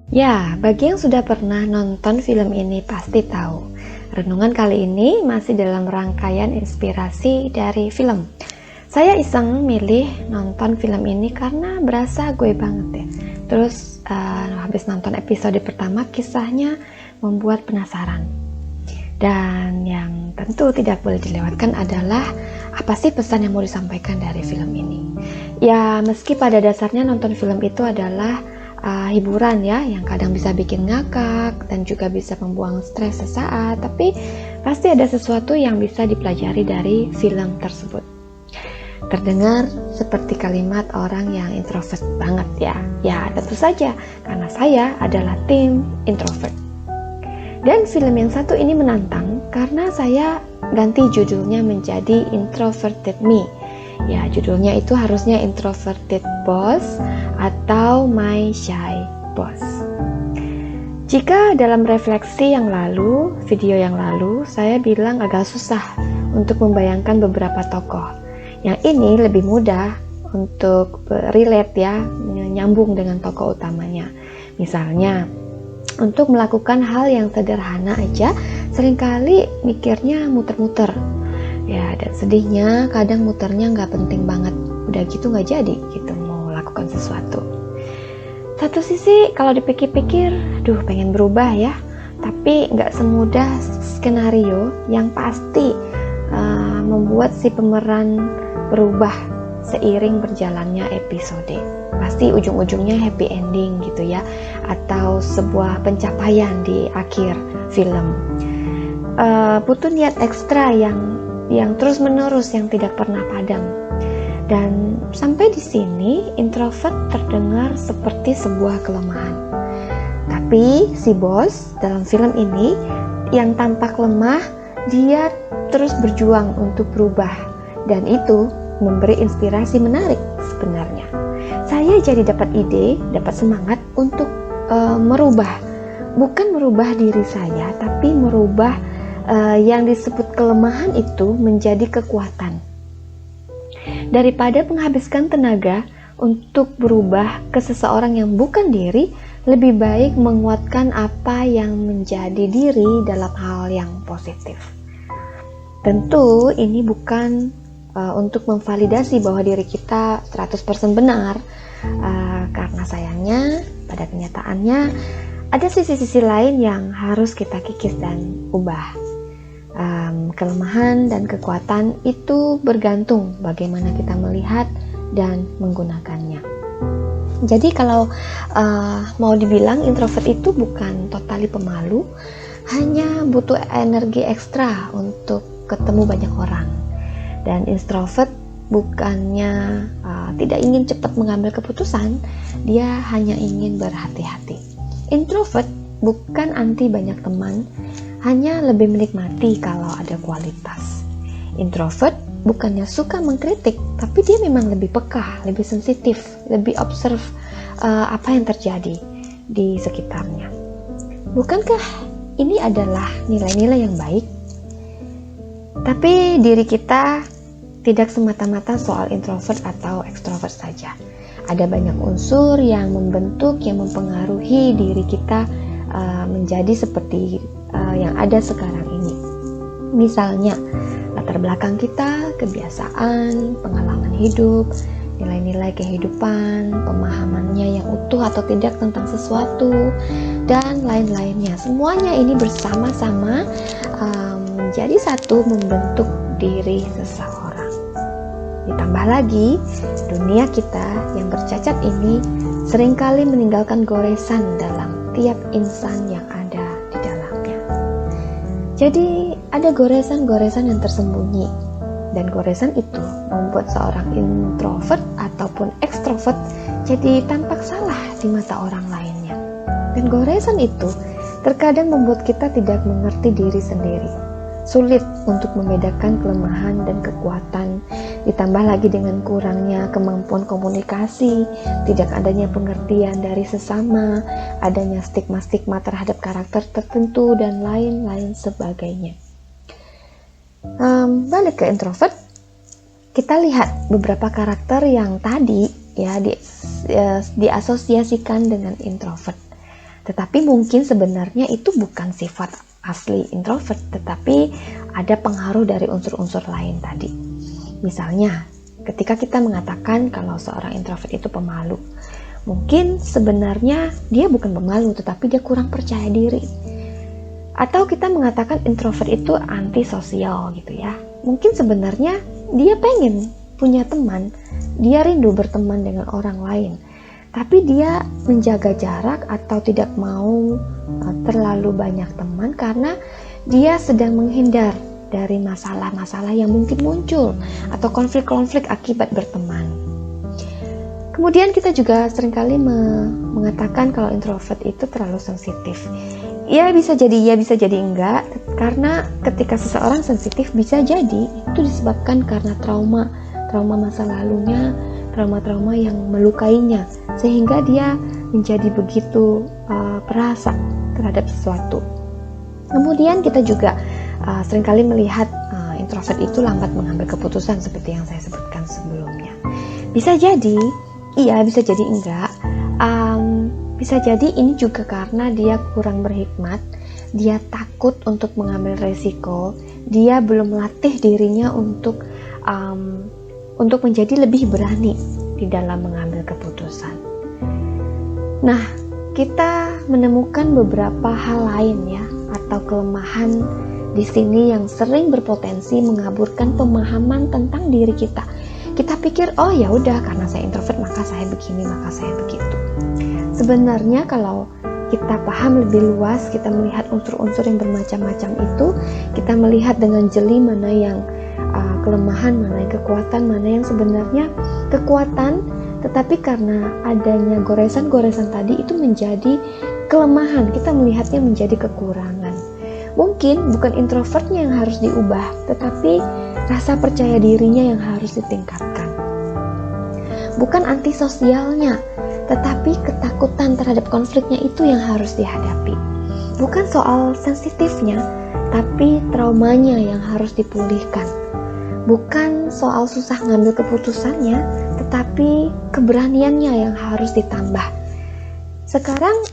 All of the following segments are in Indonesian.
Ya, bagi yang sudah pernah nonton film ini pasti tahu. Renungan kali ini masih dalam rangkaian inspirasi dari film. Saya iseng milih nonton film ini karena berasa gue banget ya. Terus habis nonton episode pertama, kisahnya membuat penasaran. Dan yang tentu tidak boleh dilewatkan adalah apa sih pesan yang mau disampaikan dari film ini. Ya, meski pada dasarnya nonton film itu adalah hiburan ya, yang kadang bisa bikin ngakak dan juga bisa membuang stres sesaat, tapi pasti ada sesuatu yang bisa dipelajari dari film tersebut. Terdengar seperti kalimat orang yang introvert banget ya. Ya, tentu saja karena saya adalah tim introvert. Dan film yang satu ini menantang karena saya ganti judulnya menjadi Introverted Me. Ya, judulnya itu harusnya Introverted Boss atau My Shy Boss. Jika dalam refleksi yang lalu, video yang lalu, saya bilang agak susah untuk membayangkan beberapa tokoh. Yang ini lebih mudah untuk relate ya, nyambung dengan tokoh utamanya. Misalnya, untuk melakukan hal yang sederhana aja, seringkali mikirnya muter-muter. Ya, dan sedihnya kadang muternya nggak penting banget. Udah gitu nggak jadi gitu mau lakukan sesuatu. Satu sisi kalau dipikir-pikir, pengen berubah ya. Tapi nggak semudah skenario yang pasti membuat si pemeran berubah seiring berjalannya episode. Pasti ujung-ujungnya happy ending gitu ya, atau sebuah pencapaian di akhir film. Butuh niat ekstra yang terus menerus, yang tidak pernah padam. Dan sampai di sini introvert terdengar seperti sebuah kelemahan. Tapi si bos dalam film ini yang tampak lemah, dia terus berjuang untuk berubah, dan itu memberi inspirasi menarik sebenarnya. Saya jadi dapat ide, dapat semangat untuk merubah, bukan merubah diri saya, tapi merubah yang disebut kelemahan itu menjadi kekuatan. Daripada menghabiskan tenaga untuk berubah ke seseorang yang bukan diri, lebih baik menguatkan apa yang menjadi diri dalam hal yang positif. Tentu ini bukan untuk memvalidasi bahwa diri kita 100% benar, karena sayangnya pada kenyataannya ada sisi-sisi lain yang harus kita kikis dan ubah. Kelemahan dan kekuatan itu bergantung bagaimana kita melihat dan menggunakannya. Jadi kalau mau dibilang introvert itu bukan totali pemalu, hanya butuh energi ekstra untuk ketemu banyak orang. Dan introvert bukannya tidak ingin cepat mengambil keputusan, dia hanya ingin berhati-hati. Introvert bukan anti banyak teman, hanya lebih menikmati kalau ada kualitas. Introvert bukannya suka mengkritik, tapi dia memang lebih peka, lebih sensitif, lebih observe apa yang terjadi di sekitarnya. Bukankah ini adalah nilai-nilai yang baik? Tapi diri kita tidak semata-mata soal introvert atau ekstrovert saja. Ada banyak unsur yang membentuk, yang mempengaruhi diri kita menjadi seperti yang ada sekarang ini. Misalnya, latar belakang kita, kebiasaan, pengalaman hidup, nilai-nilai kehidupan, pemahamannya yang utuh atau tidak tentang sesuatu, dan lain-lainnya. Semuanya ini bersama-sama menjadi satu membentuk diri seseorang. Ditambah lagi, dunia kita yang bercacat ini seringkali meninggalkan goresan dalam tiap insan yang ada di dalamnya. Jadi ada goresan-goresan yang tersembunyi, dan goresan itu membuat seorang introvert ataupun ekstrovert jadi tampak salah di mata orang lainnya. Dan goresan itu terkadang membuat kita tidak mengerti diri sendiri. Sulit untuk membedakan kelemahan dan kekuatan, ditambah lagi dengan kurangnya kemampuan komunikasi, tidak adanya pengertian dari sesama, adanya stigma-stigma terhadap karakter tertentu, dan lain-lain sebagainya. Balik ke introvert, kita lihat beberapa karakter yang tadi ya diasosiasikan dengan introvert. Tetapi mungkin sebenarnya itu bukan sifat asli introvert, tetapi ada pengaruh dari unsur-unsur lain tadi. Misalnya, ketika kita mengatakan kalau seorang introvert itu pemalu, mungkin sebenarnya dia bukan pemalu, tetapi dia kurang percaya diri. Atau kita mengatakan introvert itu antisosial gitu ya. Mungkin sebenarnya dia pengen punya teman, dia rindu berteman dengan orang lain, tapi dia menjaga jarak atau tidak mau terlalu banyak teman karena dia sedang menghindar dari masalah-masalah yang mungkin muncul atau konflik-konflik akibat berteman. Kemudian kita juga seringkali mengatakan kalau introvert itu terlalu sensitif. Ya bisa jadi ya, bisa jadi enggak, karena ketika seseorang sensitif bisa jadi itu disebabkan karena trauma masa lalunya, trauma-trauma yang melukainya, sehingga dia menjadi begitu perasa terhadap sesuatu. Kemudian kita juga seringkali melihat introvert itu lambat mengambil keputusan seperti yang saya sebutkan sebelumnya. Bisa jadi iya, bisa jadi enggak. Bisa jadi ini juga karena dia kurang berhikmat, dia takut untuk mengambil resiko, dia belum melatih dirinya untuk menjadi lebih berani di dalam mengambil keputusan. Nah, kita menemukan beberapa hal lain ya, atau kelemahan di sini yang sering berpotensi mengaburkan pemahaman tentang diri kita. Kita pikir, oh ya udah, karena saya introvert maka saya begini, maka saya begitu. Sebenarnya kalau kita paham lebih luas, kita melihat unsur-unsur yang bermacam-macam itu, kita melihat dengan jeli mana yang kelemahan, mana yang kekuatan, mana yang sebenarnya kekuatan, tetapi karena adanya goresan-goresan tadi itu menjadi kelemahan, kita melihatnya menjadi kekurangan. Mungkin bukan introvertnya yang harus diubah, tetapi rasa percaya dirinya yang harus ditingkatkan. Bukan antisosialnya, tetapi ketakutan terhadap konfliknya itu yang harus dihadapi. Bukan soal sensitifnya, tapi traumanya yang harus dipulihkan. Bukan soal susah ngambil keputusannya, tetapi keberaniannya yang harus ditambah. Sekarang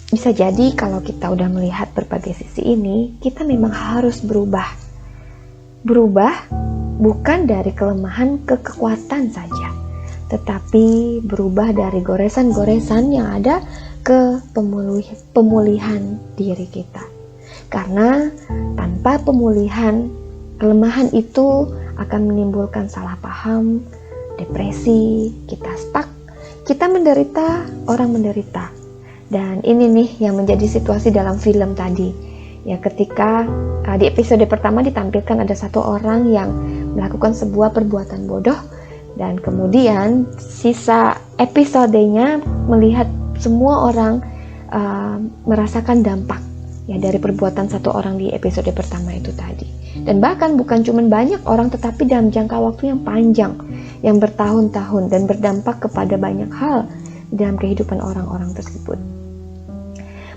bisa jadi kalau kita udah melihat berbagai sisi ini, kita memang harus berubah. Berubah bukan dari kelemahan ke kekuatan saja, tetapi berubah dari goresan-goresan yang ada ke pemulihan diri kita. Karena tanpa pemulihan, kelemahan itu akan menimbulkan salah paham, depresi, kita stuck, kita menderita, orang menderita. Dan ini nih yang menjadi situasi dalam film tadi. Ya, ketika di episode pertama ditampilkan ada satu orang yang melakukan sebuah perbuatan bodoh, dan kemudian sisa episodenya melihat semua orang merasakan dampak ya dari perbuatan satu orang di episode pertama itu tadi. Dan bahkan bukan cuma banyak orang, tetapi dalam jangka waktu yang panjang, yang bertahun-tahun, dan berdampak kepada banyak hal dalam kehidupan orang-orang tersebut.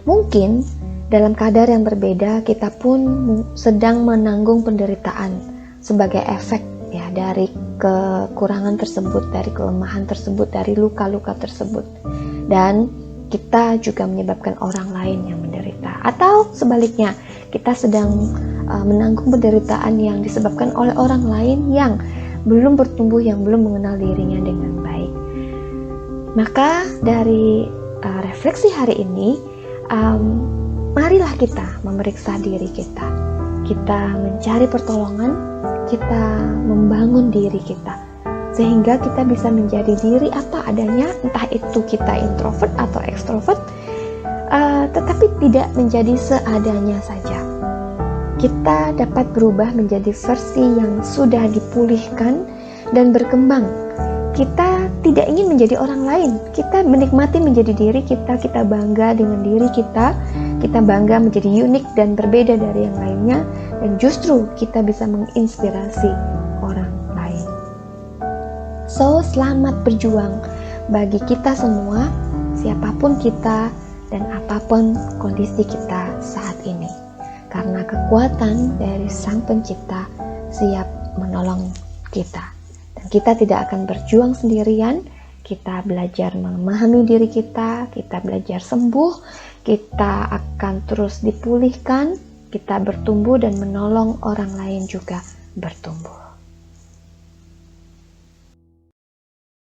Mungkin dalam kadar yang berbeda, kita pun sedang menanggung penderitaan sebagai efek ya dari kekurangan tersebut, dari kelemahan tersebut, dari luka-luka tersebut. Dan kita juga menyebabkan orang lain yang menderita. Atau sebaliknya, kita sedang menanggung penderitaan yang disebabkan oleh orang lain yang belum bertumbuh, yang belum mengenal dirinya dengan baik. Maka dari refleksi hari ini, marilah kita memeriksa diri kita. Kita mencari pertolongan, kita membangun diri kita, sehingga kita bisa menjadi diri apa adanya, entah itu kita introvert atau extrovert, tetapi tidak menjadi seadanya saja. Kita dapat berubah menjadi versi yang sudah dipulihkan dan berkembang. Kita tidak ingin menjadi orang lain, kita menikmati menjadi diri kita, kita bangga dengan diri kita bangga menjadi unik dan berbeda dari yang lainnya, dan justru kita bisa menginspirasi orang lain. So, selamat berjuang bagi kita semua, siapapun kita dan apapun kondisi kita saat ini. Karena kekuatan dari Sang Pencipta siap menolong kita. Dan kita tidak akan berjuang sendirian, kita belajar memahami diri kita belajar sembuh, kita akan terus dipulihkan, kita bertumbuh dan menolong orang lain juga bertumbuh.